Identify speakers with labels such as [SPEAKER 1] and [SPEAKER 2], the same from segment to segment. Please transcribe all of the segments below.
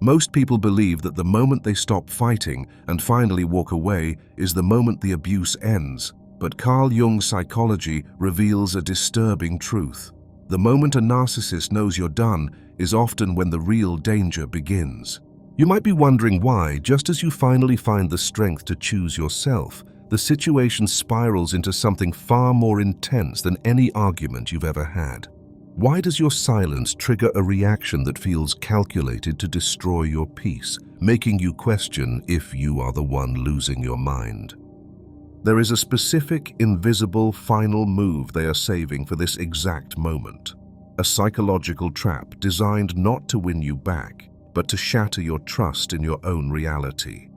[SPEAKER 1] Most people believe that the moment they stop fighting and finally walk away is the moment the abuse ends. But Carl Jung's psychology reveals a disturbing truth. The moment a narcissist knows you're done is often when the real danger begins. You might be wondering why, just as you finally find the strength to choose yourself, the situation spirals into something far more intense than any argument you've ever had. Why does your silence trigger a reaction that feels calculated to destroy your peace, making you question if you are the one losing your mind? There is a specific, invisible, final move they are saving for this exact moment. A psychological trap designed not to win you back, but to shatter your trust in your own reality.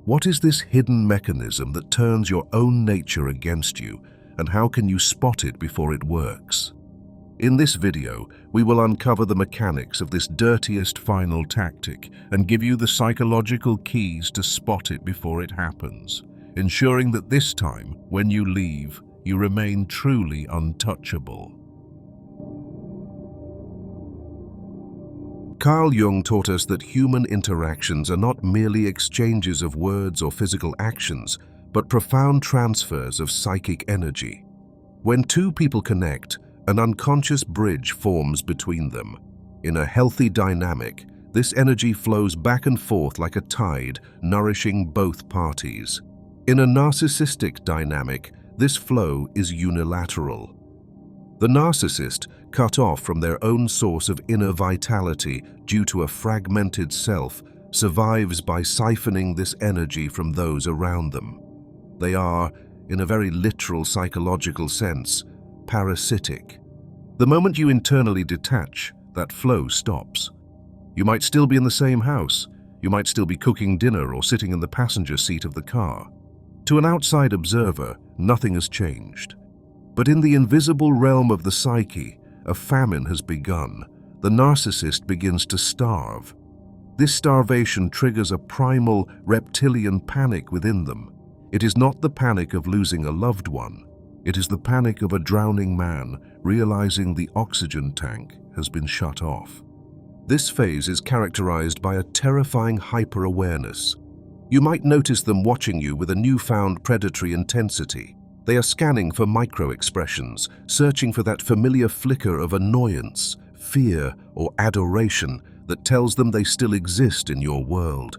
[SPEAKER 1] What is this hidden mechanism that turns your own nature against you, and how can you spot it before it works? In this video, we will uncover the mechanics of this dirtiest final tactic and give you the psychological keys to spot it before it happens, ensuring that this time, when you leave, you remain truly untouchable. Carl Jung taught us that human interactions are not merely exchanges of words or physical actions, but profound transfers of psychic energy. When two people connect, an unconscious bridge forms between them. In a healthy dynamic, this energy flows back and forth like a tide, nourishing both parties. In a narcissistic dynamic, this flow is unilateral. The narcissist, cut off from their own source of inner vitality due to a fragmented self, survives by siphoning this energy from those around them. They are, in a very literal psychological sense, parasitic. The moment you internally detach, that flow stops. You might still be in the same house. You might still be cooking dinner or sitting in the passenger seat of the car. To an outside observer, nothing has changed. But in the invisible realm of the psyche, a famine has begun. The narcissist begins to starve. This starvation triggers a primal, reptilian panic within them. It is not the panic of losing a loved one. It is the panic of a drowning man realizing the oxygen tank has been shut off. This phase is characterized by a terrifying hyper-awareness. You might notice them watching you with a newfound predatory intensity. They are scanning for micro-expressions, searching for that familiar flicker of annoyance, fear, or adoration that tells them they still exist in your world.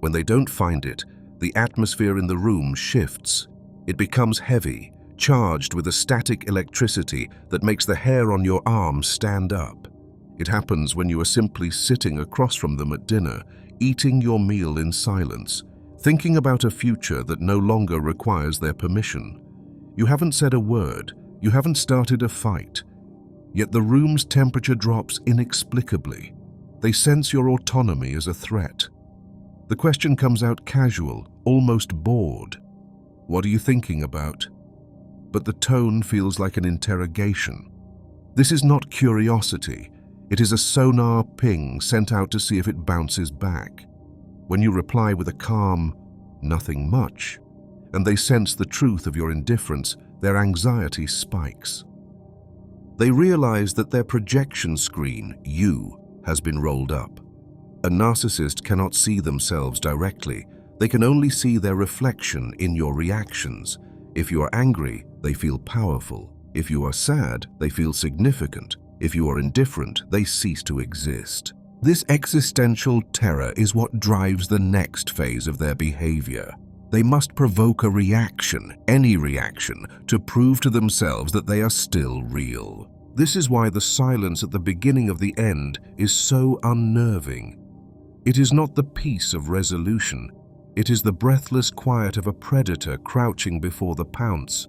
[SPEAKER 1] When they don't find it, the atmosphere in the room shifts. It becomes heavy, charged with a static electricity that makes the hair on your arm stand up. It happens when you are simply sitting across from them at dinner, eating your meal in silence, thinking about a future that no longer requires their permission. You haven't said a word, you haven't started a fight, yet the room's temperature drops inexplicably. They sense your autonomy as a threat. The question comes out casual, almost bored. What are you thinking about? But the tone feels like an interrogation. This is not curiosity. It is a sonar ping sent out to see if it bounces back. When you reply with a calm, "Nothing much," and they sense the truth of your indifference, their anxiety spikes. They realize that their projection screen, you, has been rolled up. A narcissist cannot see themselves directly. They can only see their reflection in your reactions. If you are angry, they feel powerful. If you are sad, they feel significant. If you are indifferent, they cease to exist. This existential terror is what drives the next phase of their behavior. They must provoke a reaction, any reaction, to prove to themselves that they are still real. This is why the silence at the beginning of the end is so unnerving. It is not the peace of resolution. It is the breathless quiet of a predator crouching before the pounce.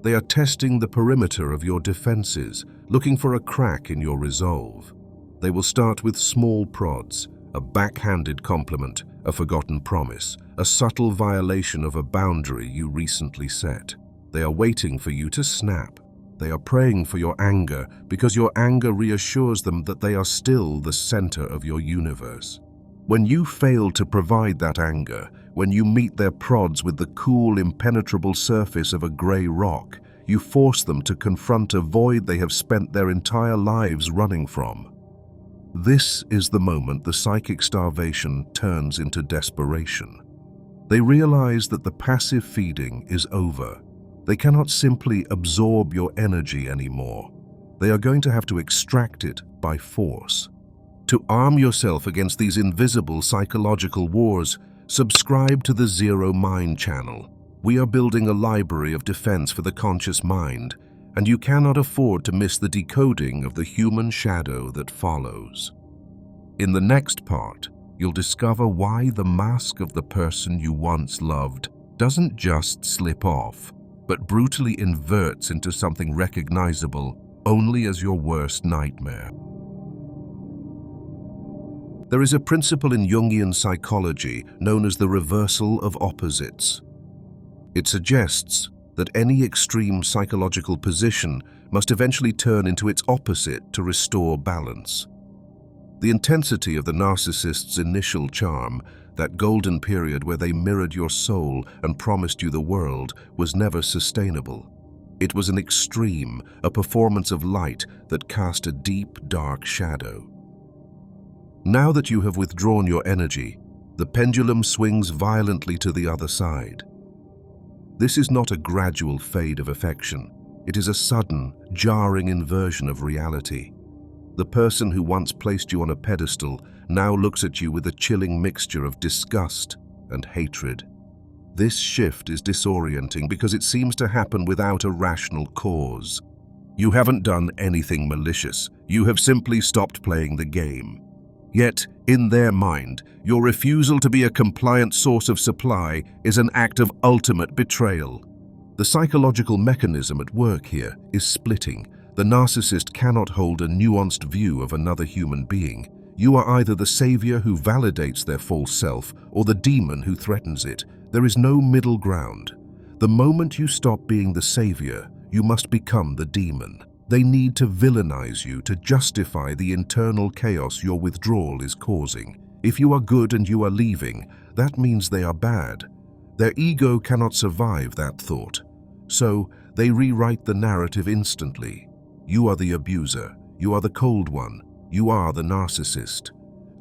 [SPEAKER 1] They are testing the perimeter of your defenses, looking for a crack in your resolve. They will start with small prods, a backhanded compliment, a forgotten promise, a subtle violation of a boundary you recently set. They are waiting for you to snap. They are praying for your anger because your anger reassures them that they are still the center of your universe. When you fail to provide that anger, when you meet their prods with the cool, impenetrable surface of a gray rock, you force them to confront a void they have spent their entire lives running from. This is the moment the psychic starvation turns into desperation. They realize that the passive feeding is over. They cannot simply absorb your energy anymore. They are going to have to extract it by force. To arm yourself against these invisible psychological wars, subscribe to the Zero Mind channel. We are building a library of defense for the conscious mind, and you cannot afford to miss the decoding of the human shadow that follows. In the next part, you'll discover why the mask of the person you once loved doesn't just slip off, but brutally inverts into something recognizable only as your worst nightmare. There is a principle in Jungian psychology known as the reversal of opposites. It suggests that any extreme psychological position must eventually turn into its opposite to restore balance. The intensity of the narcissist's initial charm, that golden period where they mirrored your soul and promised you the world, was never sustainable. It was an extreme, a performance of light that cast a deep, dark shadow. Now that you have withdrawn your energy, the pendulum swings violently to the other side. This is not a gradual fade of affection. It is a sudden, jarring inversion of reality. The person who once placed you on a pedestal now looks at you with a chilling mixture of disgust and hatred. This shift is disorienting because it seems to happen without a rational cause. You haven't done anything malicious. You have simply stopped playing the game. Yet, in their mind, your refusal to be a compliant source of supply is an act of ultimate betrayal. The psychological mechanism at work here is splitting. The narcissist cannot hold a nuanced view of another human being. You are either the savior who validates their false self or the demon who threatens it. There is no middle ground. The moment you stop being the savior, you must become the demon. They need to villainize you to justify the internal chaos your withdrawal is causing. If you are good and you are leaving, that means they are bad. Their ego cannot survive that thought. So, they rewrite the narrative instantly. You are the abuser. You are the cold one. You are the narcissist.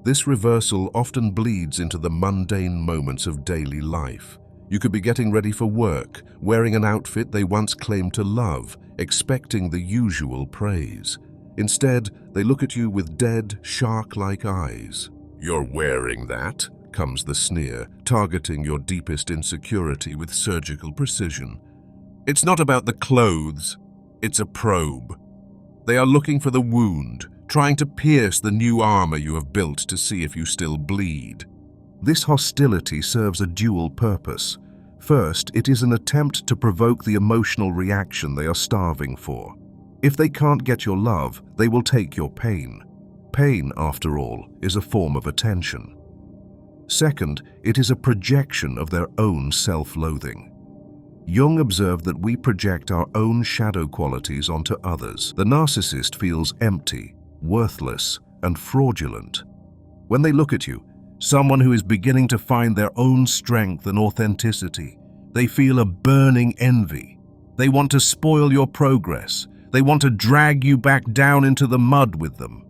[SPEAKER 1] This reversal often bleeds into the mundane moments of daily life. You could be getting ready for work, wearing an outfit they once claimed to love, expecting the usual praise. Instead, they look at you with dead, shark-like eyes. "You're wearing that?" comes the sneer, targeting your deepest insecurity with surgical precision. It's not about the clothes, it's a probe. They are looking for the wound, trying to pierce the new armor you have built to see if you still bleed. This hostility serves a dual purpose. First, it is an attempt to provoke the emotional reaction they are starving for. If they can't get your love, they will take your pain. Pain, after all, is a form of attention. Second, it is a projection of their own self-loathing. Jung observed that we project our own shadow qualities onto others. The narcissist feels empty, worthless, and fraudulent. When they look at you, someone who is beginning to find their own strength and authenticity, they feel a burning envy. They want to spoil your progress. They want to drag you back down into the mud with them.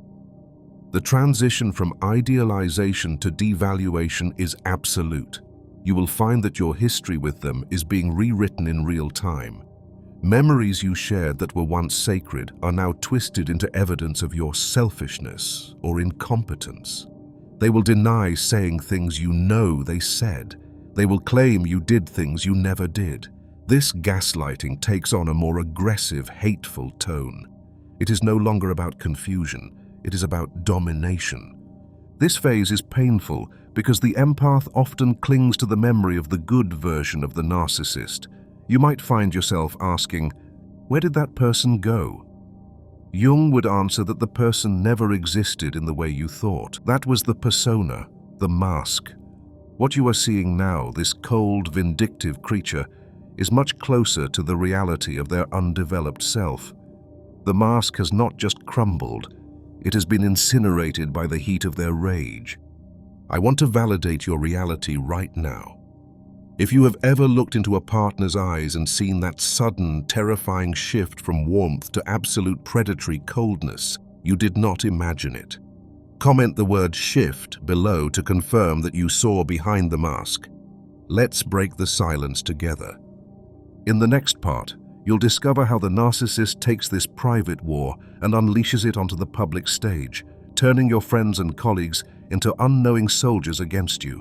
[SPEAKER 1] The transition from idealization to devaluation is absolute. You will find that your history with them is being rewritten in real time. Memories you shared that were once sacred are now twisted into evidence of your selfishness or incompetence. They will deny saying things you know they said. They will claim you did things you never did. This gaslighting takes on a more aggressive, hateful tone. It is no longer about confusion. It is about domination. This phase is painful because the empath often clings to the memory of the good version of the narcissist. You might find yourself asking, where did that person go? Jung would answer that the person never existed in the way you thought. That was the persona, the mask. What you are seeing now, this cold, vindictive creature, is much closer to the reality of their undeveloped self. The mask has not just crumbled, it has been incinerated by the heat of their rage. I want to validate your reality right now. If you have ever looked into a partner's eyes and seen that sudden, terrifying shift from warmth to absolute predatory coldness, you did not imagine it. Comment the word shift below to confirm that you saw behind the mask. Let's break the silence together. In the next part, you'll discover how the narcissist takes this private war and unleashes it onto the public stage, turning your friends and colleagues into unknowing soldiers against you.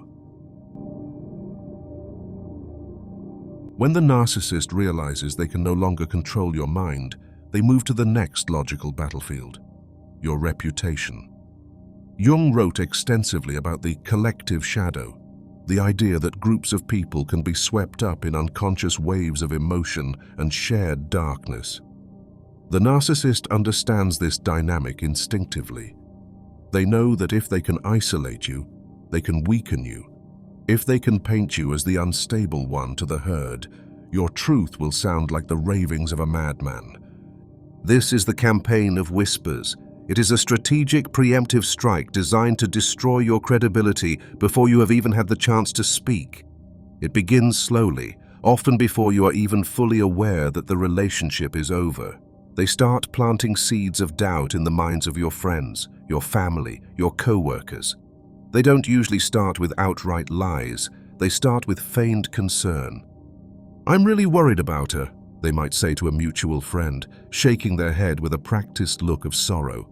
[SPEAKER 1] When the narcissist realizes they can no longer control your mind, they move to the next logical battlefield, your reputation. Jung wrote extensively about the collective shadow, the idea that groups of people can be swept up in unconscious waves of emotion and shared darkness. The narcissist understands this dynamic instinctively. They know that if they can isolate you, they can weaken you. If they can paint you as the unstable one to the herd, your truth will sound like the ravings of a madman. This is the campaign of whispers. It is a strategic, preemptive strike designed to destroy your credibility before you have even had the chance to speak. It begins slowly, often before you are even fully aware that the relationship is over. They start planting seeds of doubt in the minds of your friends, your family, your co-workers. They don't usually start with outright lies. They start with feigned concern. "I'm really worried about her," they might say to a mutual friend, shaking their head with a practiced look of sorrow.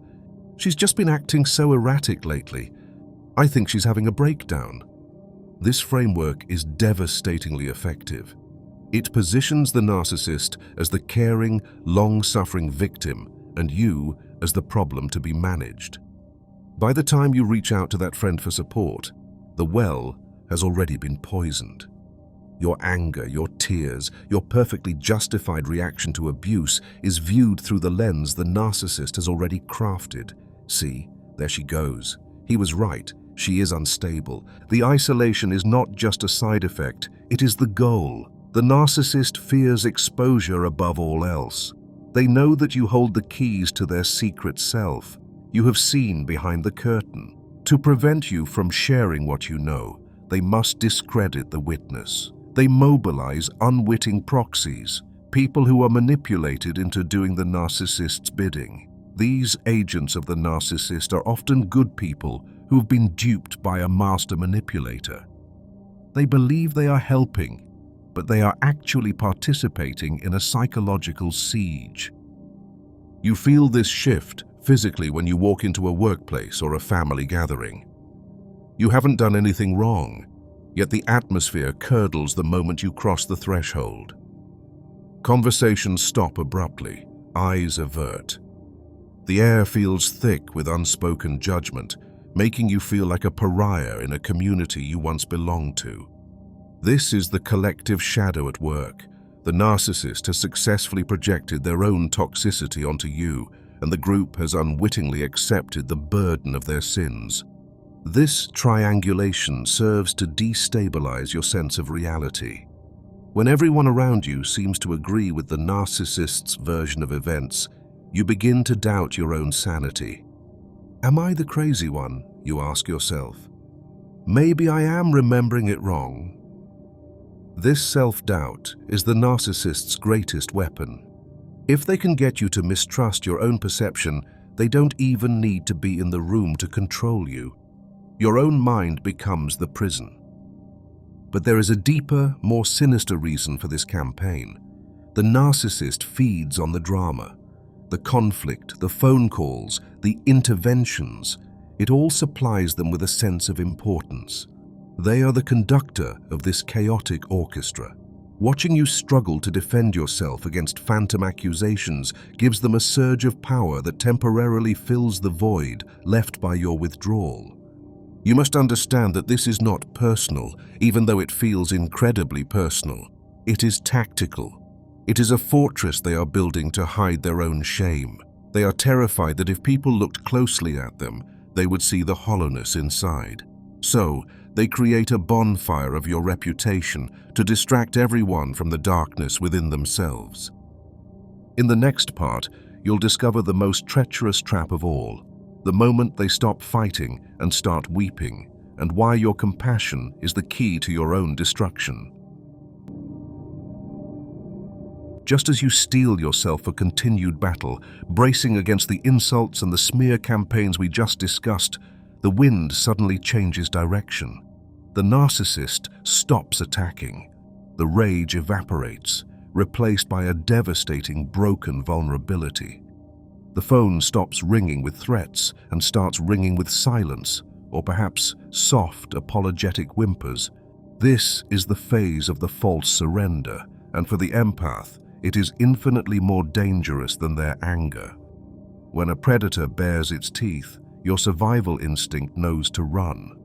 [SPEAKER 1] "She's just been acting so erratic lately. I think she's having a breakdown." This framework is devastatingly effective. It positions the narcissist as the caring, long-suffering victim and you as the problem to be managed. By the time you reach out to that friend for support, the well has already been poisoned. Your anger, your tears, your perfectly justified reaction to abuse is viewed through the lens the narcissist has already crafted. "See, there she goes. He was right. She is unstable." The isolation is not just a side effect, it is the goal. The narcissist fears exposure above all else. They know that you hold the keys to their secret self. You have seen behind the curtain. To prevent you from sharing what you know, they must discredit the witness. They mobilize unwitting proxies, people who are manipulated into doing the narcissist's bidding. These agents of the narcissist are often good people who've been duped by a master manipulator. They believe they are helping, but they are actually participating in a psychological siege. You feel this shift physically when you walk into a workplace or a family gathering. You haven't done anything wrong, yet the atmosphere curdles the moment you cross the threshold. Conversations stop abruptly, eyes avert. The air feels thick with unspoken judgment, making you feel like a pariah in a community you once belonged to. This is the collective shadow at work. The narcissist has successfully projected their own toxicity onto you, and the group has unwittingly accepted the burden of their sins. This triangulation serves to destabilize your sense of reality. When everyone around you seems to agree with the narcissist's version of events, you begin to doubt your own sanity. Am I the crazy one? You ask yourself. Maybe I am remembering it wrong. This self-doubt is the narcissist's greatest weapon. If they can get you to mistrust your own perception, they don't even need to be in the room to control you. Your own mind becomes the prison. But there is a deeper, more sinister reason for this campaign. The narcissist feeds on the drama. The conflict, the phone calls, the interventions, it all supplies them with a sense of importance. They are the conductor of this chaotic orchestra. Watching you struggle to defend yourself against phantom accusations gives them a surge of power that temporarily fills the void left by your withdrawal. You must understand that this is not personal, even though it feels incredibly personal. It is tactical. It is a fortress they are building to hide their own shame. They are terrified that if people looked closely at them, they would see the hollowness inside. So, they create a bonfire of your reputation to distract everyone from the darkness within themselves. In the next part, you'll discover the most treacherous trap of all, the moment they stop fighting and start weeping, and why your compassion is the key to your own destruction. Just as you steel yourself for continued battle, bracing against the insults and the smear campaigns we just discussed, the wind suddenly changes direction. The narcissist stops attacking. The rage evaporates, replaced by a devastating broken vulnerability. The phone stops ringing with threats and starts ringing with silence, or perhaps soft, apologetic whimpers. This is the phase of the false surrender, and for the empath, it is infinitely more dangerous than their anger. When a predator bares its teeth, your survival instinct knows to run.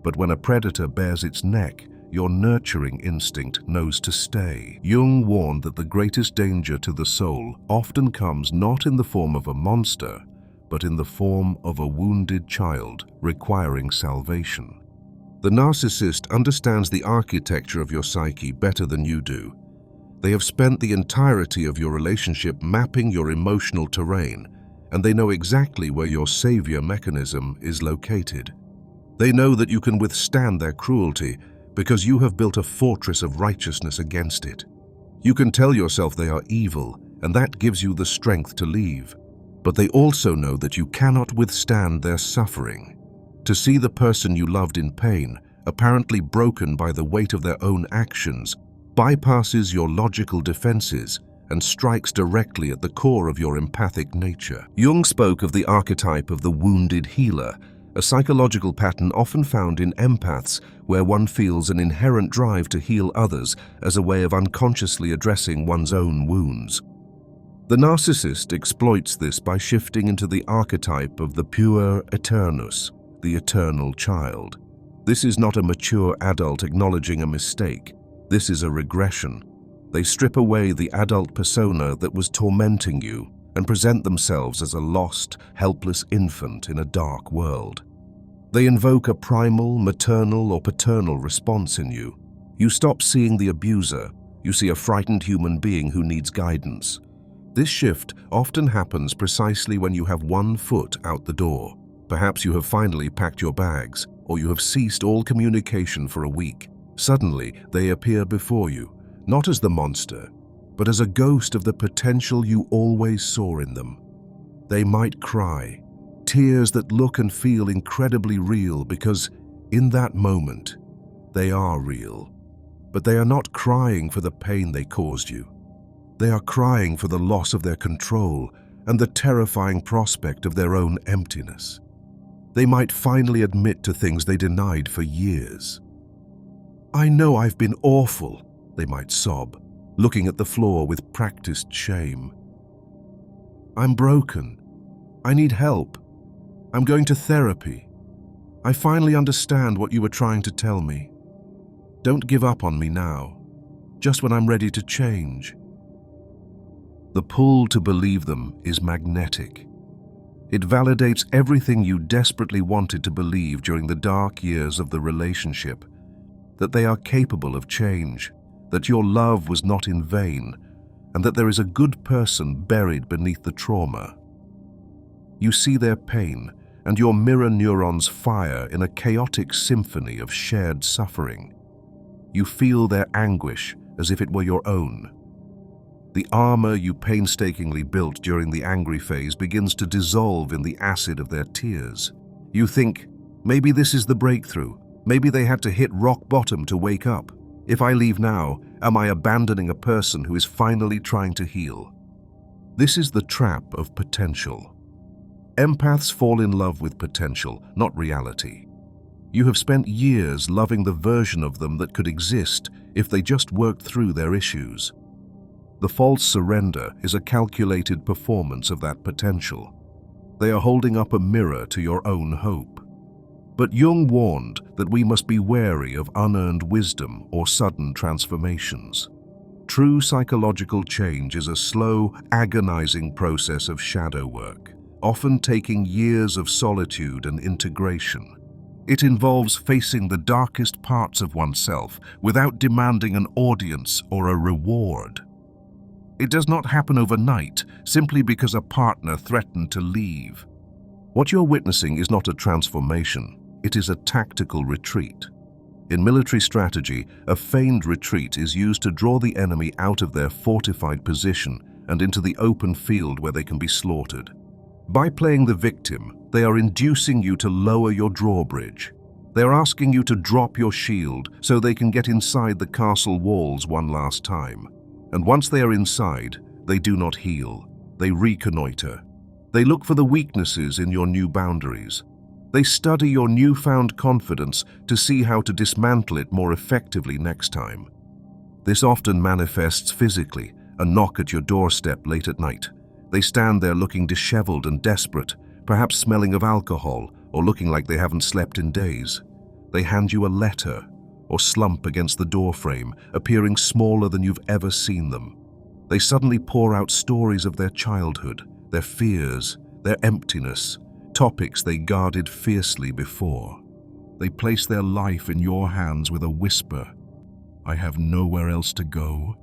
[SPEAKER 1] But when a predator bares its neck, your nurturing instinct knows to stay. Jung warned that the greatest danger to the soul often comes not in the form of a monster, but in the form of a wounded child requiring salvation. The narcissist understands the architecture of your psyche better than you do. They have spent the entirety of your relationship mapping your emotional terrain, and they know exactly where your savior mechanism is located. They know that you can withstand their cruelty because you have built a fortress of righteousness against it. You can tell yourself they are evil, and that gives you the strength to leave. But they also know that you cannot withstand their suffering. To see the person you loved in pain, apparently broken by the weight of their own actions, bypasses your logical defenses and strikes directly at the core of your empathic nature. Jung spoke of the archetype of the wounded healer, a psychological pattern often found in empaths where one feels an inherent drive to heal others as a way of unconsciously addressing one's own wounds. The narcissist exploits this by shifting into the archetype of the puer aeternus, the eternal child. This is not a mature adult acknowledging a mistake. This is a regression. They strip away the adult persona that was tormenting you and present themselves as a lost, helpless infant in a dark world. They invoke a primal, maternal, or paternal response in you. You stop seeing the abuser. You see a frightened human being who needs guidance. This shift often happens precisely when you have one foot out the door. Perhaps you have finally packed your bags, or you have ceased all communication for a week. Suddenly, they appear before you, not as the monster, but as a ghost of the potential you always saw in them. They might cry, tears that look and feel incredibly real because, in that moment, they are real. But they are not crying for the pain they caused you. They are crying for the loss of their control and the terrifying prospect of their own emptiness. They might finally admit to things they denied for years. "I know I've been awful," they might sob, looking at the floor with practiced shame. "I'm broken. I need help. I'm going to therapy. I finally understand what you were trying to tell me. Don't give up on me now, just when I'm ready to change." The pull to believe them is magnetic. It validates everything you desperately wanted to believe during the dark years of the relationship, that they are capable of change, that your love was not in vain, and that there is a good person buried beneath the trauma. You see their pain, and your mirror neurons fire in a chaotic symphony of shared suffering. You feel their anguish as if it were your own. The armor you painstakingly built during the angry phase begins to dissolve in the acid of their tears. You think, maybe this is the breakthrough. Maybe they had to hit rock bottom to wake up. If I leave now, am I abandoning a person who is finally trying to heal? This is the trap of potential. Empaths fall in love with potential, not reality. You have spent years loving the version of them that could exist if they just worked through their issues. The false surrender is a calculated performance of that potential. They are holding up a mirror to your own hope. But Jung warned that we must be wary of unearned wisdom or sudden transformations. True psychological change is a slow, agonizing process of shadow work, often taking years of solitude and integration. It involves facing the darkest parts of oneself without demanding an audience or a reward. It does not happen overnight, simply because a partner threatened to leave. What you're witnessing is not a transformation, it is a tactical retreat. In military strategy, a feigned retreat is used to draw the enemy out of their fortified position and into the open field where they can be slaughtered. By playing the victim, They are inducing you to lower your drawbridge. They are asking you to drop your shield so they can get inside the castle walls one last time. And once they are inside, they do not heal. They reconnoiter. They look for the weaknesses in your new boundaries. They study your newfound confidence to see how to dismantle it more effectively next time. This often manifests physically, a knock at your doorstep late at night. They stand there looking disheveled and desperate, perhaps smelling of alcohol or looking like they haven't slept in days. They hand you a letter or slump against the doorframe, appearing smaller than you've ever seen them. They suddenly pour out stories of their childhood, their fears, their emptiness, topics they guarded fiercely before. They place their life in your hands with a whisper. I have nowhere else to go.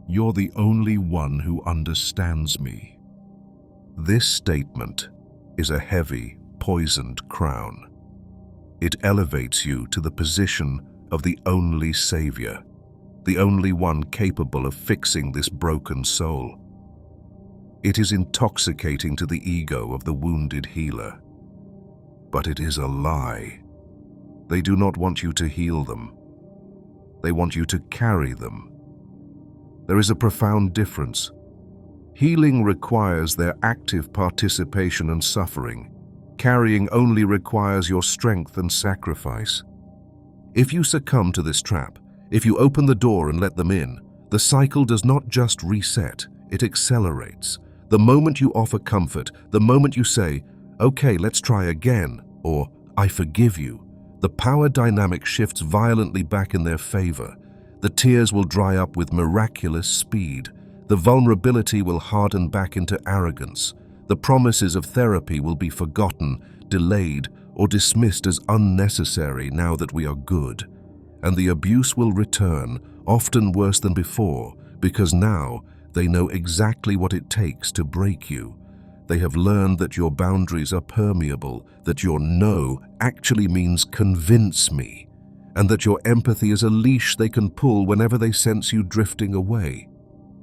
[SPEAKER 1] You're the only one who understands me. This statement is a heavy, poisoned crown. It elevates you to the position of the only savior, the only one capable of fixing this broken soul. It is intoxicating to the ego of the wounded healer. But it is a lie. They do not want you to heal them. They want you to carry them. There is a profound difference. Healing requires their active participation and suffering. Carrying only requires your strength and sacrifice. If you succumb to this trap, if you open the door and let them in, the cycle does not just reset, it accelerates. The moment you offer comfort, the moment you say, okay, let's try again, or I forgive you, the power dynamic shifts violently back in their favor. The tears will dry up with miraculous speed. The vulnerability will harden back into arrogance. The promises of therapy will be forgotten, delayed, or dismissed as unnecessary now that we are good. And the abuse will return, often worse than before, because now they know exactly what it takes to break you. They have learned that your boundaries are permeable, that your no actually means convince me, and that your empathy is a leash they can pull whenever they sense you drifting away.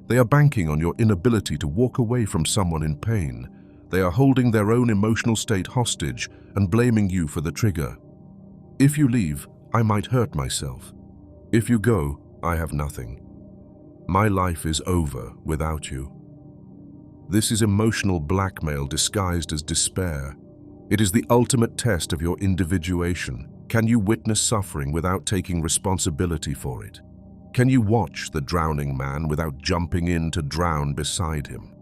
[SPEAKER 1] They are banking on your inability to walk away from someone in pain. They are holding their own emotional state hostage and blaming you for the trigger. If you leave, I might hurt myself. If you go, I have nothing. My life is over without you. This is emotional blackmail disguised as despair. It is the ultimate test of your individuation. Can you witness suffering without taking responsibility for it? Can you watch the drowning man without jumping in to drown beside him?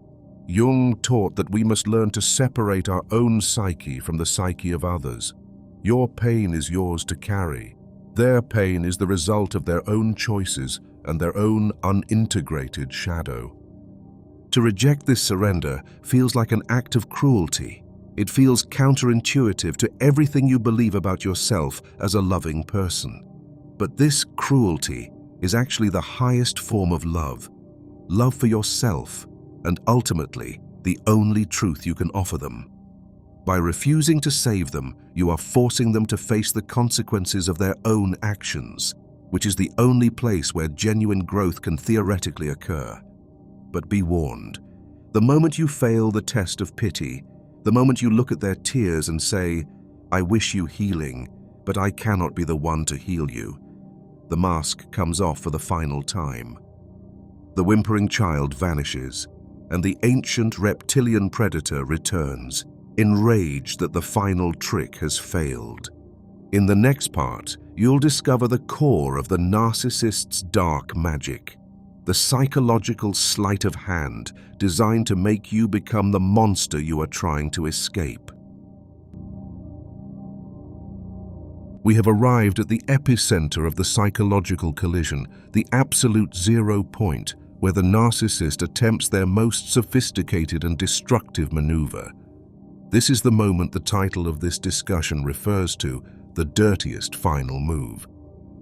[SPEAKER 1] Jung taught that we must learn to separate our own psyche from the psyche of others. Your pain is yours to carry. Their pain is the result of their own choices and their own unintegrated shadow. To reject this surrender feels like an act of cruelty. It feels counterintuitive to everything you believe about yourself as a loving person. But this cruelty is actually the highest form of love. Love for yourself, and ultimately, the only truth you can offer them. By refusing to save them, you are forcing them to face the consequences of their own actions, which is the only place where genuine growth can theoretically occur. But be warned, the moment you fail the test of pity, the moment you look at their tears and say, I wish you healing, but I cannot be the one to heal you, the mask comes off for the final time. The whimpering child vanishes, and the ancient reptilian predator returns, enraged that the final trick has failed. In the next part, you'll discover the core of the narcissist's dark magic, the psychological sleight of hand designed to make you become the monster you are trying to escape. We have arrived at the epicenter of the psychological collision, the absolute 0 point, where the narcissist attempts their most sophisticated and destructive maneuver. This is the moment the title of this discussion refers to, the dirtiest final move.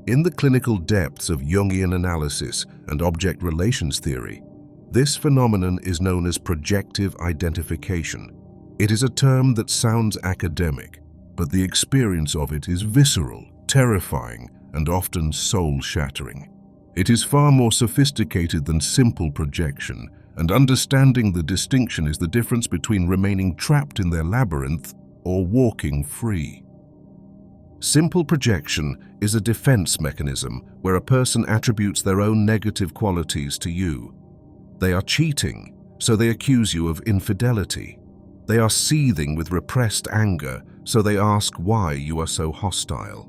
[SPEAKER 1] In the clinical depths of Jungian analysis and object relations theory, this phenomenon is known as projective identification. It is a term that sounds academic, but the experience of it is visceral, terrifying, and often soul-shattering. It is far more sophisticated than simple projection, and understanding the distinction is the difference between remaining trapped in their labyrinth or walking free. Simple projection is a defense mechanism where a person attributes their own negative qualities to you. They are cheating, so they accuse you of infidelity. They are seething with repressed anger, so they ask why you are so hostile.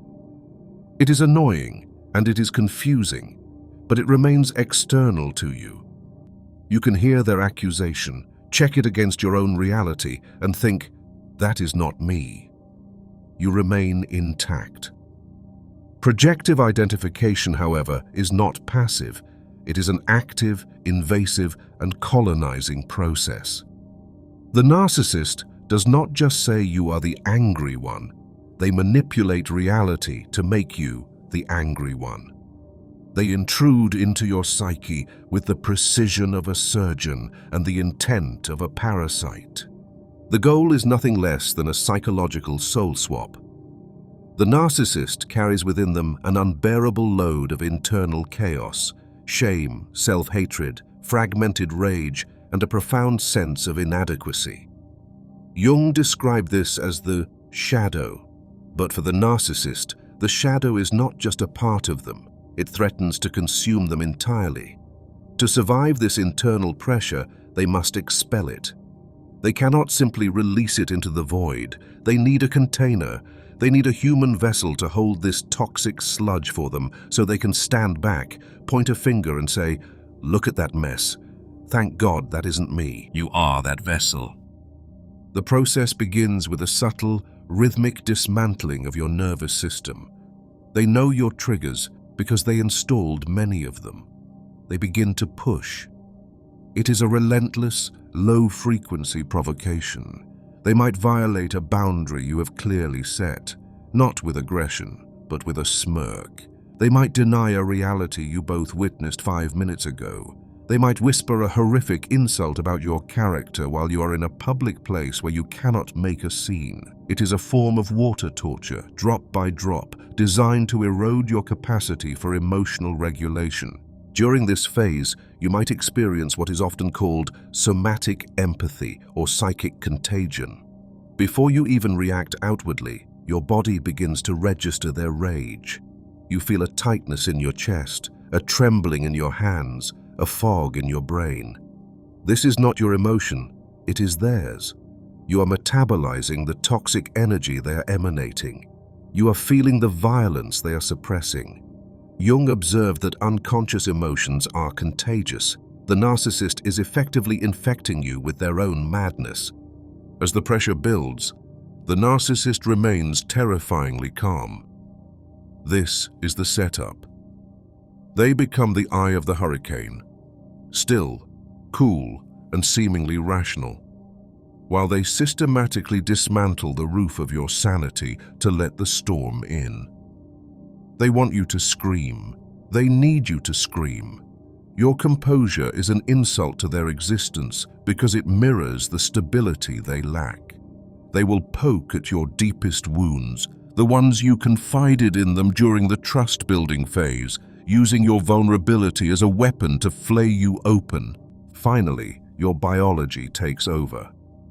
[SPEAKER 1] It is annoying and it is confusing, but it remains external to you. You can hear their accusation, check it against your own reality, and think, that is not me. You remain intact. Projective identification, however, is not passive. It is an active, invasive, and colonizing process. The narcissist does not just say you are the angry one. They manipulate reality to make you the angry one. They intrude into your psyche with the precision of a surgeon and the intent of a parasite. The goal is nothing less than a psychological soul swap. The narcissist carries within them an unbearable load of internal chaos, shame, self-hatred, fragmented rage, and a profound sense of inadequacy. Jung described this as the shadow, but for the narcissist, the shadow is not just a part of them. It threatens to consume them entirely. To survive this internal pressure, they must expel it. They cannot simply release it into the void. They need a container. They need a human vessel to hold this toxic sludge for them so they can stand back, point a finger and say, "Look at that mess. Thank God that isn't me."
[SPEAKER 2] You are that vessel.
[SPEAKER 1] The process begins with a subtle, rhythmic dismantling of your nervous system. They know your triggers because they installed many of them. They begin to push. It is a relentless, low-frequency provocation. They might violate a boundary you have clearly set, not with aggression, but with a smirk. They might deny a reality you both witnessed 5 minutes ago. They might whisper a horrific insult about your character while you are in a public place where you cannot make a scene. It is a form of water torture, drop by drop, designed to erode your capacity for emotional regulation. During this phase, you might experience what is often called somatic empathy or psychic contagion. Before you even react outwardly, your body begins to register their rage. You feel a tightness in your chest, a trembling in your hands, a fog in your brain. This is not your emotion, it is theirs. You are metabolizing the toxic energy they are emanating. You are feeling the violence they are suppressing. Jung observed that unconscious emotions are contagious. The narcissist is effectively infecting you with their own madness. As the pressure builds, the narcissist remains terrifyingly calm. This is the setup. They become the eye of the hurricane, still, cool, and seemingly rational, while they systematically dismantle the roof of your sanity to let the storm in. They want you to scream. They need you to scream. Your composure is an insult to their existence because it mirrors the stability they lack. They will poke at your deepest wounds, the ones you confided in them during the trust-building phase, using your vulnerability as a weapon to flay you open. Finally, your biology takes over.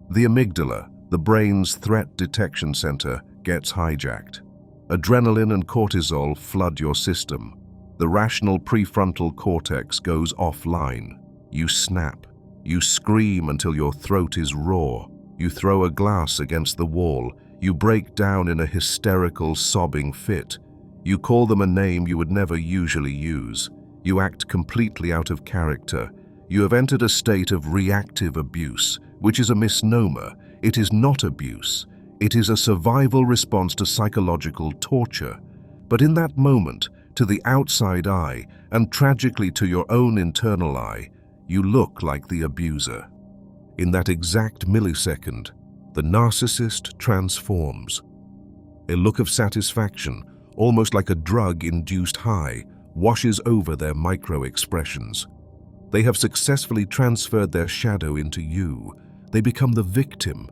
[SPEAKER 1] The amygdala, the brain's threat detection center, gets hijacked. Adrenaline and cortisol flood your system. The rational prefrontal cortex goes offline. You snap. You scream until your throat is raw. You throw a glass against the wall. You break down in a hysterical, sobbing fit. You call them a name you would never usually use. You act completely out of character. You have entered a state of reactive abuse, which is a misnomer. It is not abuse. It is a survival response to psychological torture. But in that moment, to the outside eye, and tragically to your own internal eye, you look like the abuser. In that exact millisecond, the narcissist transforms. A look of satisfaction, almost like a drug-induced high, washes over their micro-expressions. They have successfully transferred their shadow into you. They become the victim.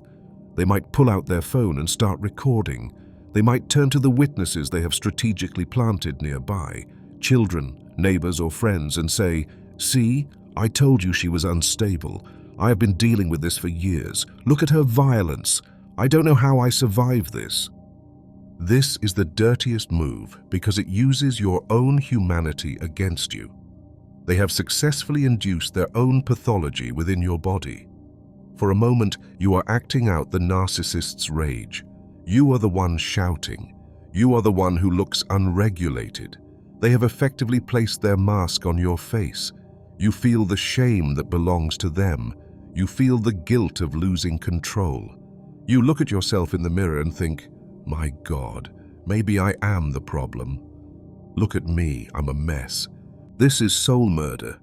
[SPEAKER 1] They might pull out their phone and start recording. They might turn to the witnesses they have strategically planted nearby, children, neighbors, or friends, and say, "See, I told you she was unstable. I have been dealing with this for years. Look at her violence." I don't know how I survive this. This is the dirtiest move because it uses your own humanity against you. They have successfully induced their own pathology within your body. For a moment, you are acting out the narcissist's rage. You are the one shouting. You are the one who looks unregulated. They have effectively placed their mask on your face. You feel the shame that belongs to them. You feel the guilt of losing control. You look at yourself in the mirror and think, "My God, maybe I am the problem. Look at me, I'm a mess." This is soul murder.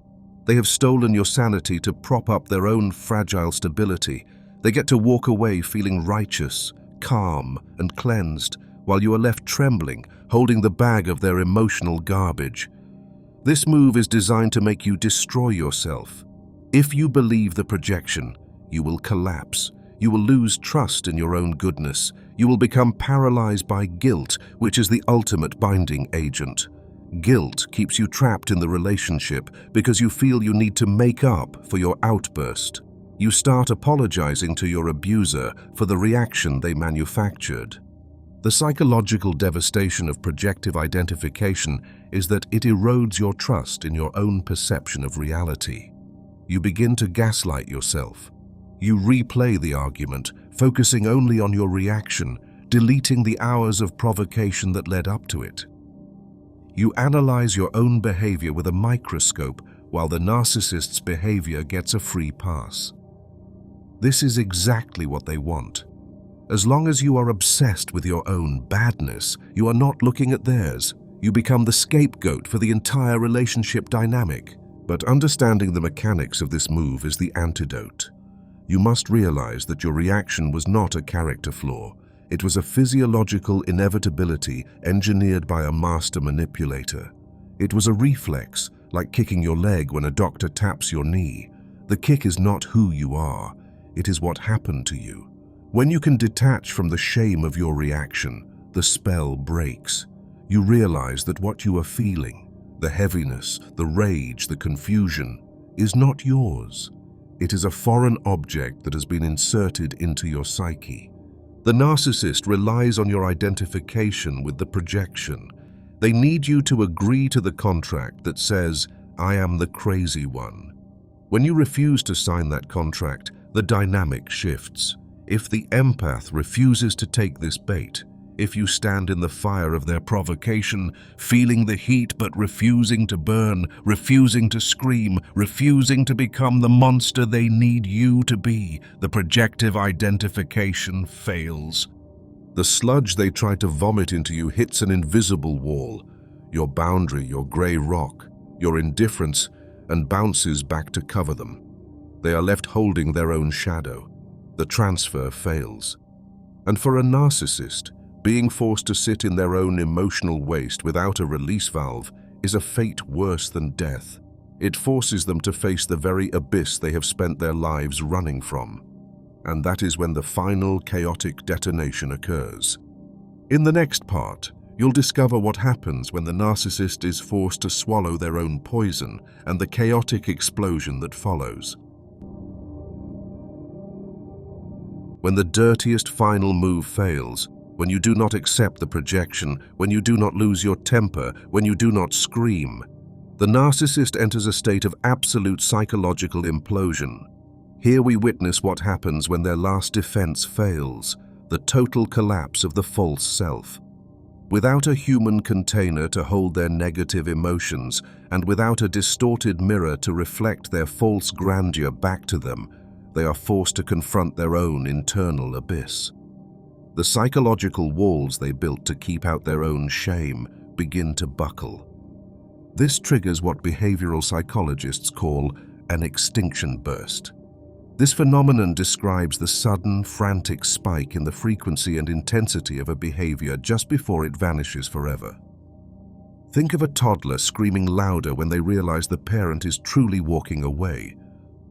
[SPEAKER 1] They have stolen your sanity to prop up their own fragile stability. They get to walk away feeling righteous, calm, and cleansed, while you are left trembling, holding the bag of their emotional garbage. This move is designed to make you destroy yourself. If you believe the projection, you will collapse. You will lose trust in your own goodness. You will become paralyzed by guilt, which is the ultimate binding agent. Guilt keeps you trapped in the relationship because you feel you need to make up for your outburst. You start apologizing to your abuser for the reaction they manufactured. The psychological devastation of projective identification is that it erodes your trust in your own perception of reality. You begin to gaslight yourself. You replay the argument, focusing only on your reaction, deleting the hours of provocation that led up to it. You analyze your own behavior with a microscope while the narcissist's behavior gets a free pass. This is exactly what they want. As long as you are obsessed with your own badness, you are not looking at theirs. You become the scapegoat for the entire relationship dynamic. But understanding the mechanics of this move is the antidote. You must realize that your reaction was not a character flaw. It was a physiological inevitability engineered by a master manipulator. It was a reflex, like kicking your leg when a doctor taps your knee. The kick is not who you are. It is what happened to you. When you can detach from the shame of your reaction, the spell breaks. You realize that what you are feeling, the heaviness, the rage, the confusion, is not yours. It is a foreign object that has been inserted into your psyche. The narcissist relies on your identification with the projection. They need you to agree to the contract that says, "I am the crazy one." When you refuse to sign that contract, the dynamic shifts. If the empath refuses to take this bait, if you stand in the fire of their provocation, feeling the heat but refusing to burn, refusing to scream, refusing to become the monster they need you to be, the projective identification fails. The sludge they try to vomit into you hits an invisible wall, your boundary, your grey rock, your indifference, and bounces back to cover them. They are left holding their own shadow. The transfer fails. And for a narcissist, being forced to sit in their own emotional waste without a release valve is a fate worse than death. It forces them to face the very abyss they have spent their lives running from. And that is when the final chaotic detonation occurs. In the next part, you'll discover what happens when the narcissist is forced to swallow their own poison and the chaotic explosion that follows. When the dirtiest final move fails, when you do not accept the projection, when you do not lose your temper, when you do not scream, the narcissist enters a state of absolute psychological implosion. Here we witness what happens when their last defense fails, the total collapse of the false self. Without a human container to hold their negative emotions, and without a distorted mirror to reflect their false grandeur back to them, they are forced to confront their own internal abyss. The psychological walls they built to keep out their own shame begin to buckle. This triggers what behavioral psychologists call an extinction burst. This phenomenon describes the sudden, frantic spike in the frequency and intensity of a behavior just before it vanishes forever. Think of a toddler screaming louder when they realize the parent is truly walking away,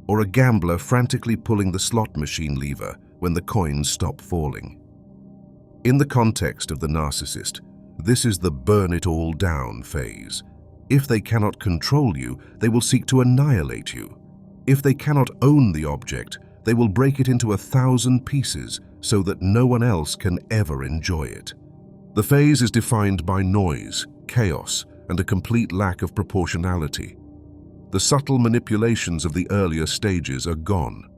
[SPEAKER 1] or a gambler frantically pulling the slot machine lever when the coins stop falling. In the context of the narcissist, this is the burn it all down phase. If they cannot control you, they will seek to annihilate you. If they cannot own the object, They will break it into 1,000 pieces so that no one else can ever enjoy it. The phase is defined by noise, chaos, and a complete lack of proportionality. The subtle manipulations of the earlier stages are gone.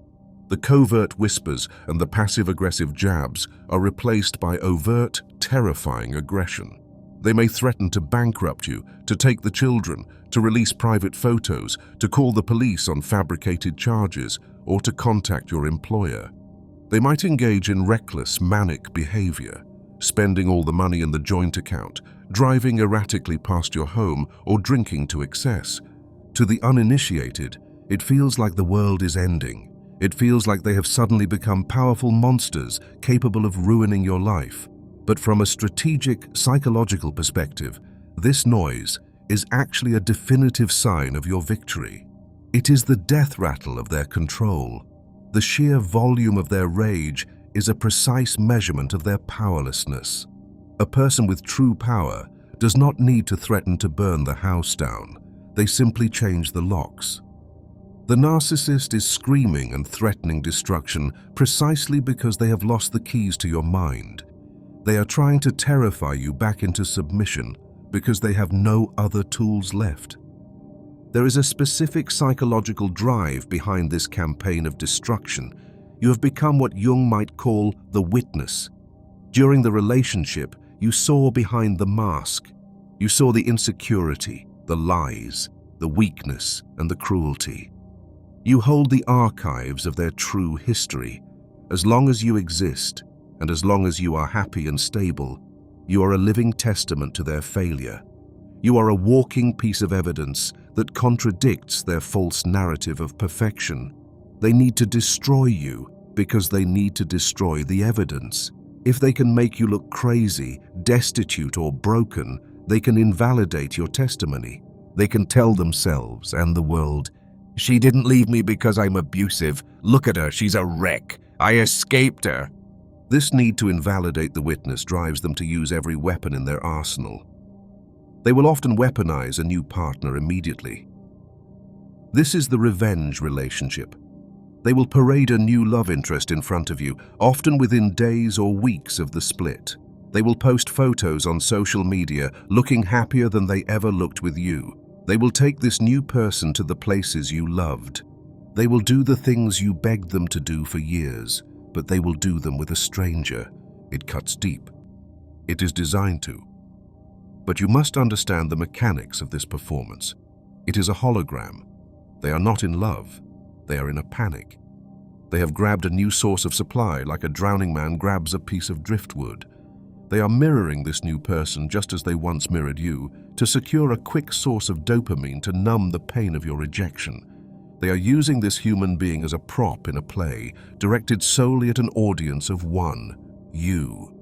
[SPEAKER 1] The covert whispers and the passive-aggressive jabs are replaced by overt, terrifying aggression. They may threaten to bankrupt you, to take the children, to release private photos, to call the police on fabricated charges, or to contact your employer. They might engage in reckless, manic behavior, spending all the money in the joint account, driving erratically past your home, or drinking to excess. To the uninitiated, it feels like the world is ending. It feels like they have suddenly become powerful monsters capable of ruining your life. But from a strategic, psychological perspective, this noise is actually a definitive sign of your victory. It is the death rattle of their control. The sheer volume of their rage is a precise measurement of their powerlessness. A person with true power does not need to threaten to burn the house down. They simply change the locks. The narcissist is screaming and threatening destruction precisely because they have lost the keys to your mind. They are trying to terrify you back into submission because they have no other tools left. There is a specific psychological drive behind this campaign of destruction. You have become what Jung might call the witness. During the relationship, you saw behind the mask. You saw the insecurity, the lies, the weakness, and the cruelty. You hold the archives of their true history. As long as you exist, and as long as you are happy and stable, you are a living testament to their failure. You are a walking piece of evidence that contradicts their false narrative of perfection. They need to destroy you because they need to destroy the evidence. If they can make you look crazy, destitute, or broken, they can invalidate your testimony. They can tell themselves and the world, "She didn't leave me because I'm abusive. Look at her, she's a wreck. I escaped her." This need to invalidate the witness drives them to use every weapon in their arsenal. They will often weaponize a new partner immediately. This is the revenge relationship. They will parade a new love interest in front of you, often within days or weeks of the split. They will post photos on social media looking happier than they ever looked with you. They will take this new person to the places you loved. They will do the things you begged them to do for years, but they will do them with a stranger. It cuts deep. It is designed to. But you must understand the mechanics of this performance. It is a hologram. They are not in love. They are in a panic. They have grabbed a new source of supply like a drowning man grabs a piece of driftwood. They are mirroring this new person just as they once mirrored you, to secure a quick source of dopamine to numb the pain of your rejection. They are using this human being as a prop in a play, directed solely at an audience of one, you.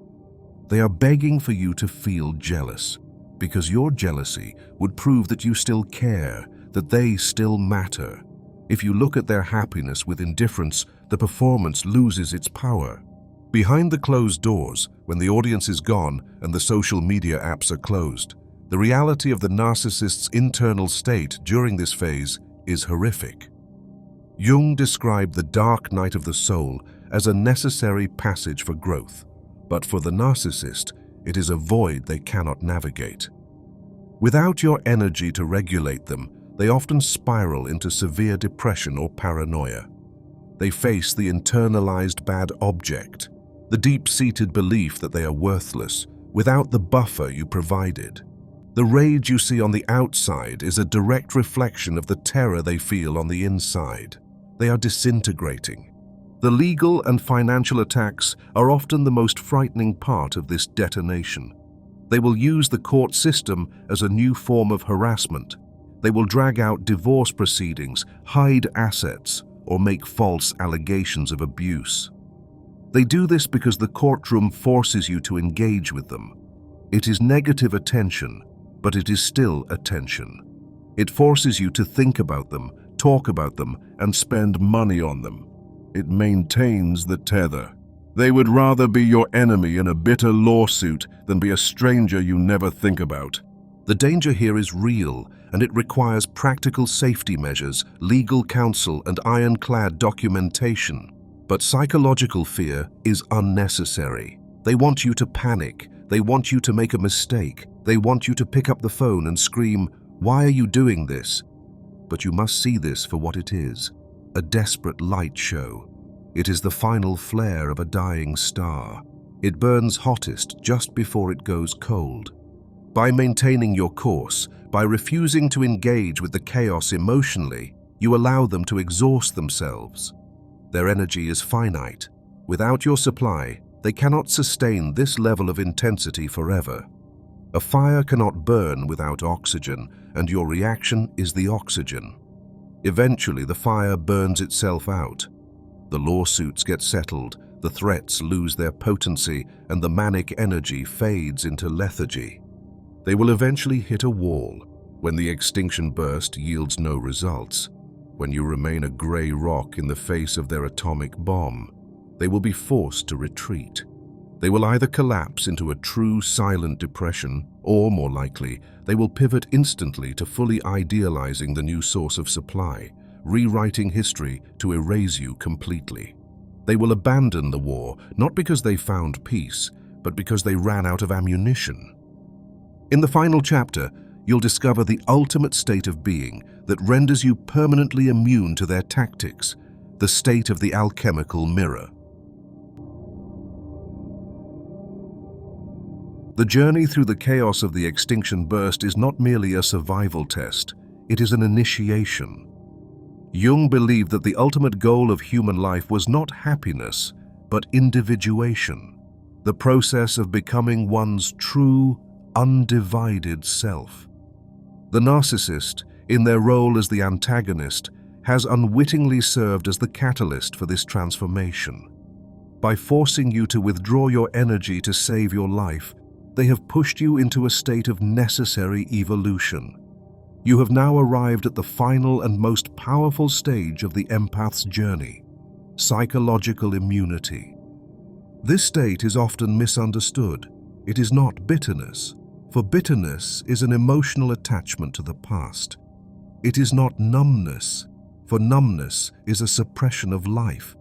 [SPEAKER 1] They are begging for you to feel jealous, because your jealousy would prove that you still care, that they still matter. If you look at their happiness with indifference, the performance loses its power. Behind the closed doors, when the audience is gone and the social media apps are closed, the reality of the narcissist's internal state during this phase is horrific. Jung described the dark night of the soul as a necessary passage for growth, but for the narcissist, it is a void they cannot navigate. Without your energy to regulate them, they often spiral into severe depression or paranoia. They face the internalized bad object, the deep-seated belief that they are worthless, without the buffer you provided. The rage you see on the outside is a direct reflection of the terror they feel on the inside. They are disintegrating. The legal and financial attacks are often the most frightening part of this detonation. They will use the court system as a new form of harassment. They will drag out divorce proceedings, hide assets, or make false allegations of abuse. They do this because the courtroom forces you to engage with them. It is negative attention, but it is still attention. It forces you to think about them, talk about them, and spend money on them. It maintains the tether. They would rather be your enemy in a bitter lawsuit than be a stranger you never think about. The danger here is real, and it requires practical safety measures, legal counsel, and ironclad documentation. But psychological fear is unnecessary. They want you to panic. They want you to make a mistake. They want you to pick up the phone and scream, "Why are you doing this?" But you must see this for what it is, a desperate light show. It is the final flare of a dying star. It burns hottest just before it goes cold. By maintaining your course, by refusing to engage with the chaos emotionally, you allow them to exhaust themselves. Their energy is finite. Without your supply, they cannot sustain this level of intensity forever. A fire cannot burn without oxygen, and your reaction is the oxygen. Eventually, the fire burns itself out. The lawsuits get settled, the threats lose their potency, and the manic energy fades into lethargy. They will eventually hit a wall when the extinction burst yields no results. When you remain a gray rock in the face of their atomic bomb, they will be forced to retreat. They will either collapse into a true silent depression, or more likely, they will pivot instantly to fully idealizing the new source of supply, rewriting history to erase you completely. They will abandon the war, not because they found peace, but because they ran out of ammunition. In the final chapter, you'll discover the ultimate state of being that renders you permanently immune to their tactics, the state of the alchemical mirror. The journey through the chaos of the extinction burst is not merely a survival test, it is an initiation. Jung believed that the ultimate goal of human life was not happiness, but individuation, the process of becoming one's true, undivided self. The narcissist, in their role as the antagonist, has unwittingly served as the catalyst for this transformation. By forcing you to withdraw your energy to save your life, they have pushed you into a state of necessary evolution. You have now arrived at the final and most powerful stage of the empath's journey, psychological immunity. This state is often misunderstood. It is not bitterness, for bitterness is an emotional attachment to the past. It is not numbness, for numbness is a suppression of life.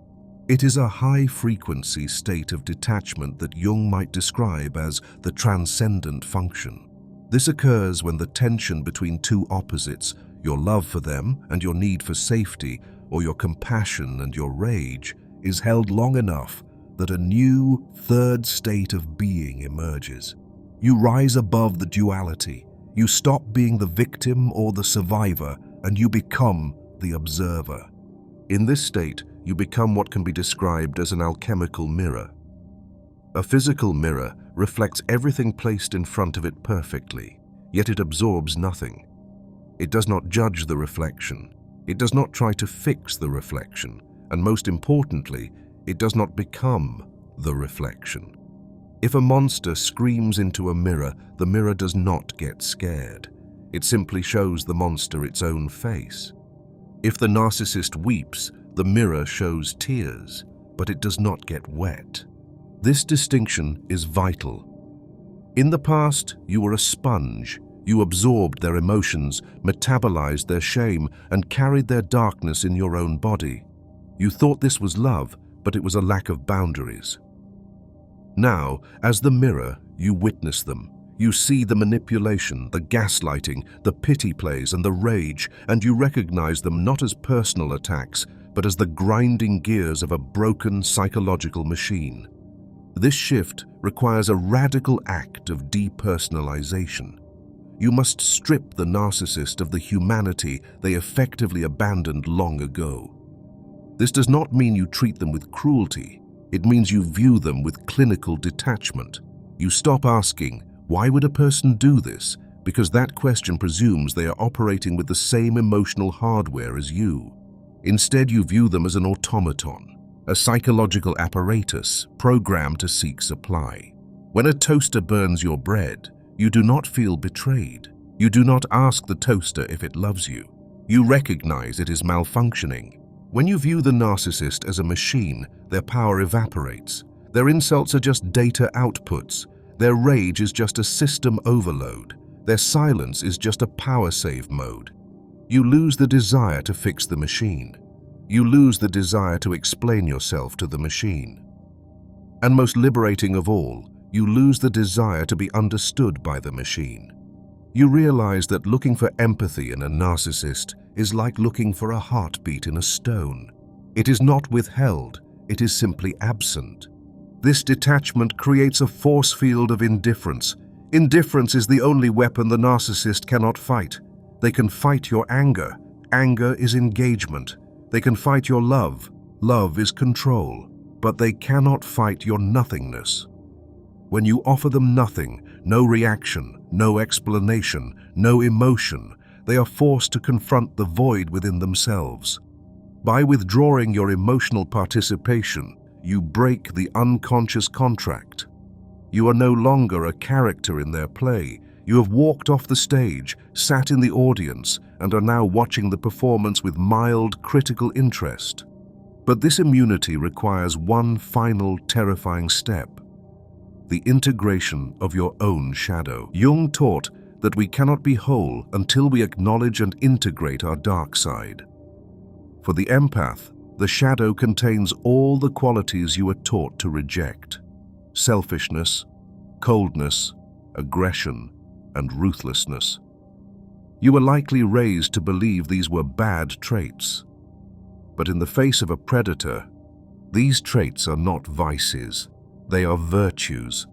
[SPEAKER 1] It is a high-frequency state of detachment that Jung might describe as the transcendent function. This occurs when the tension between two opposites, your love for them and your need for safety, or your compassion and your rage, is held long enough that a new, third state of being emerges. You rise above the duality. You stop being the victim or the survivor, and you become the observer. In this state, you become what can be described as an alchemical mirror. A physical mirror reflects everything placed in front of it perfectly, yet it absorbs nothing. It does not judge the reflection. It does not try to fix the reflection, and most importantly, it does not become the reflection. If a monster screams into a mirror, the mirror does not get scared. It simply shows the monster its own face. If the narcissist weeps, the mirror shows tears, but it does not get wet. This distinction is vital. In the past, you were a sponge. You absorbed their emotions, metabolized their shame, and carried their darkness in your own body. You thought this was love, but it was a lack of boundaries. Now, as the mirror, you witness them. You see the manipulation, the gaslighting, the pity plays, and the rage, and you recognize them not as personal attacks, but as the grinding gears of a broken psychological machine. This shift requires a radical act of depersonalization. You must strip the narcissist of the humanity they effectively abandoned long ago. This does not mean you treat them with cruelty. It means you view them with clinical detachment. You stop asking, "Why would a person do this?" because that question presumes they are operating with the same emotional hardware as you. Instead, you view them as an automaton, a psychological apparatus programmed to seek supply. When a toaster burns your bread, you do not feel betrayed. You do not ask the toaster if it loves you. You recognize it is malfunctioning. When you view the narcissist as a machine, their power evaporates. Their insults are just data outputs. Their rage is just a system overload. Their silence is just a power save mode. You lose the desire to fix the machine. You lose the desire to explain yourself to the machine. And most liberating of all, you lose the desire to be understood by the machine. You realize that looking for empathy in a narcissist is like looking for a heartbeat in a stone. It is not withheld, it is simply absent. This detachment creates a force field of indifference. Indifference is the only weapon the narcissist cannot fight. They can fight your anger. Anger is engagement. They can fight your love. Love is control. But they cannot fight your nothingness. When you offer them nothing, no reaction, no explanation, no emotion, they are forced to confront the void within themselves. By withdrawing your emotional participation, you break the unconscious contract. You are no longer a character in their play. You have walked off the stage, sat in the audience, and are now watching the performance with mild, critical interest. But this immunity requires one final terrifying step: the integration of your own shadow. Jung taught that we cannot be whole until we acknowledge and integrate our dark side. For the empath, the shadow contains all the qualities you were taught to reject: selfishness, coldness, aggression, and ruthlessness. You were likely raised to believe these were bad traits. But in the face of a predator, these traits are not vices, they are virtues.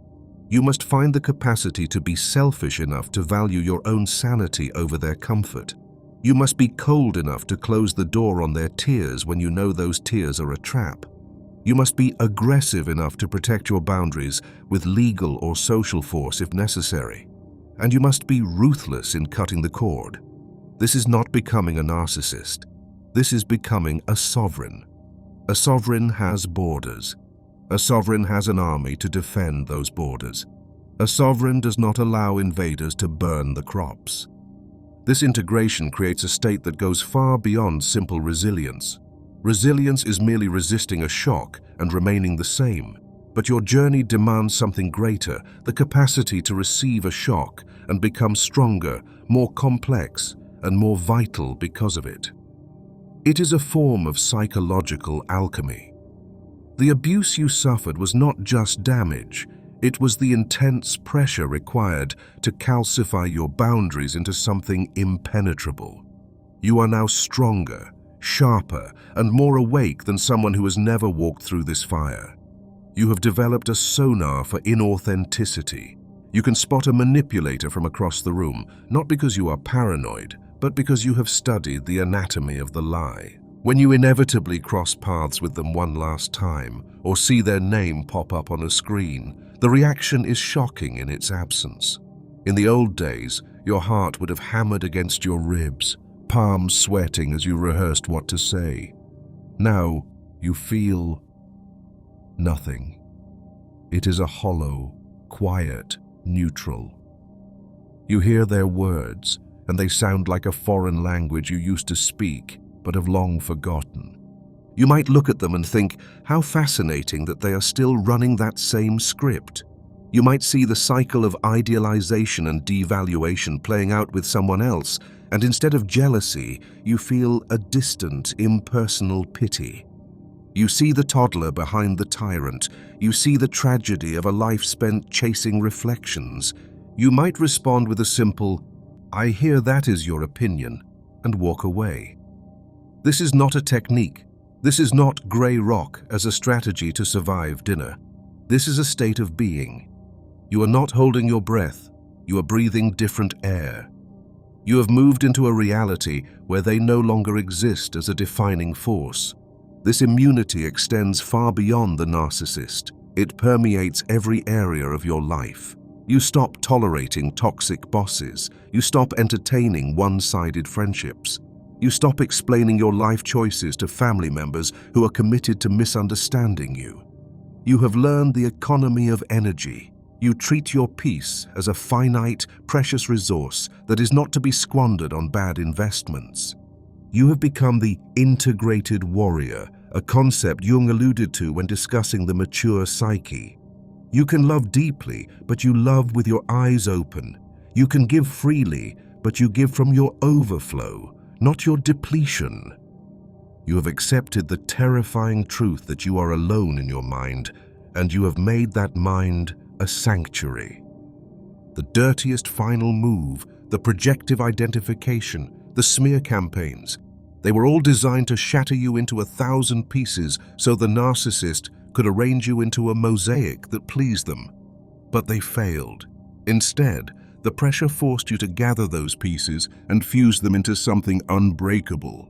[SPEAKER 1] You must find the capacity to be selfish enough to value your own sanity over their comfort. You must be cold enough to close the door on their tears when you know those tears are a trap. You must be aggressive enough to protect your boundaries with legal or social force if necessary. And you must be ruthless in cutting the cord. This is not becoming a narcissist. This is becoming a sovereign. A sovereign has borders. A sovereign has an army to defend those borders. A sovereign does not allow invaders to burn the crops. This integration creates a state that goes far beyond simple resilience. Resilience is merely resisting a shock and remaining the same. But your journey demands something greater, the capacity to receive a shock and become stronger, more complex, and more vital because of it. It is a form of psychological alchemy. The abuse you suffered was not just damage, it was the intense pressure required to calcify your boundaries into something impenetrable. You are now stronger, sharper, and more awake than someone who has never walked through this fire. You have developed a sonar for inauthenticity. You can spot a manipulator from across the room, not because you are paranoid, but because you have studied the anatomy of the lie. When you inevitably cross paths with them one last time, or see their name pop up on a screen, the reaction is shocking in its absence. In the old days, your heart would have hammered against your ribs, palms sweating as you rehearsed what to say. Now, you feel nothing. It is a hollow, quiet, neutral. You hear their words, and they sound like a foreign language you used to speak, but have long forgotten. You might look at them and think, how fascinating that they are still running that same script. You might see the cycle of idealization and devaluation playing out with someone else, and instead of jealousy, you feel a distant, impersonal pity. You see the toddler behind the tyrant. You see the tragedy of a life spent chasing reflections. You might respond with a simple, "I hear that is your opinion," and walk away. This is not a technique. This is not grey rock as a strategy to survive dinner. This is a state of being. You are not holding your breath. You are breathing different air. You have moved into a reality where they no longer exist as a defining force. This immunity extends far beyond the narcissist. It permeates every area of your life. You stop tolerating toxic bosses. You stop entertaining one-sided friendships. You stop explaining your life choices to family members who are committed to misunderstanding you. You have learned the economy of energy. You treat your peace as a finite, precious resource that is not to be squandered on bad investments. You have become the integrated warrior, a concept Jung alluded to when discussing the mature psyche. You can love deeply, but you love with your eyes open. You can give freely, but you give from your overflow, not your depletion. You have accepted the terrifying truth that you are alone in your mind, and you have made that mind a sanctuary. The dirtiest final move, the projective identification, the smear campaigns, they were all designed to shatter you into 1,000 pieces so the narcissist could arrange you into a mosaic that pleased them. But they failed. Instead, the pressure forced you to gather those pieces and fuse them into something unbreakable.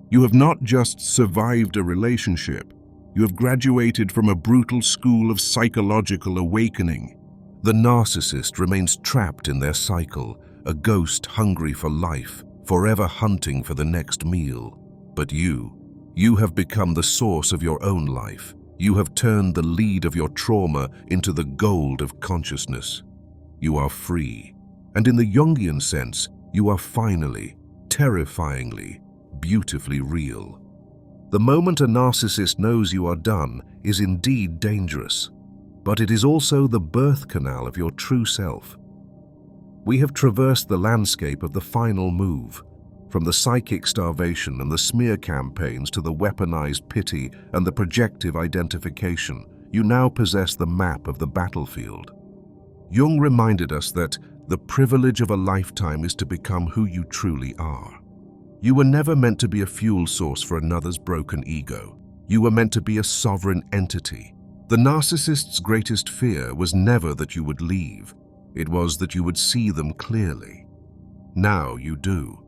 [SPEAKER 1] You have not just survived a relationship, you have graduated from a brutal school of psychological awakening. The narcissist remains trapped in their cycle, a ghost hungry for life, forever hunting for the next meal. But you have become the source of your own life. You have turned the lead of your trauma into the gold of consciousness. You are free, and in the Jungian sense, you are finally, terrifyingly, beautifully real. The moment a narcissist knows you are done is indeed dangerous, but it is also the birth canal of your true self. We have traversed the landscape of the final move, from the psychic starvation and the smear campaigns to the weaponized pity and the projective identification. You now possess the map of the battlefield. Jung reminded us that the privilege of a lifetime is to become who you truly are. You were never meant to be a fuel source for another's broken ego. You were meant to be a sovereign entity. The narcissist's greatest fear was never that you would leave. It was that you would see them clearly. Now you do.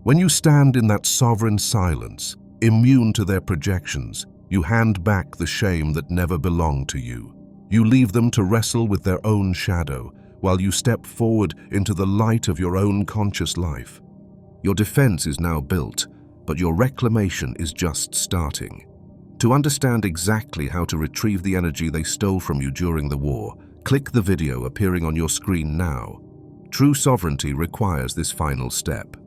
[SPEAKER 1] When you stand in that sovereign silence, immune to their projections, you hand back the shame that never belonged to you. You leave them to wrestle with their own shadow, while you step forward into the light of your own conscious life. Your defense is now built, but your reclamation is just starting. To understand exactly how to retrieve the energy they stole from you during the war, click the video appearing on your screen now. True sovereignty requires this final step.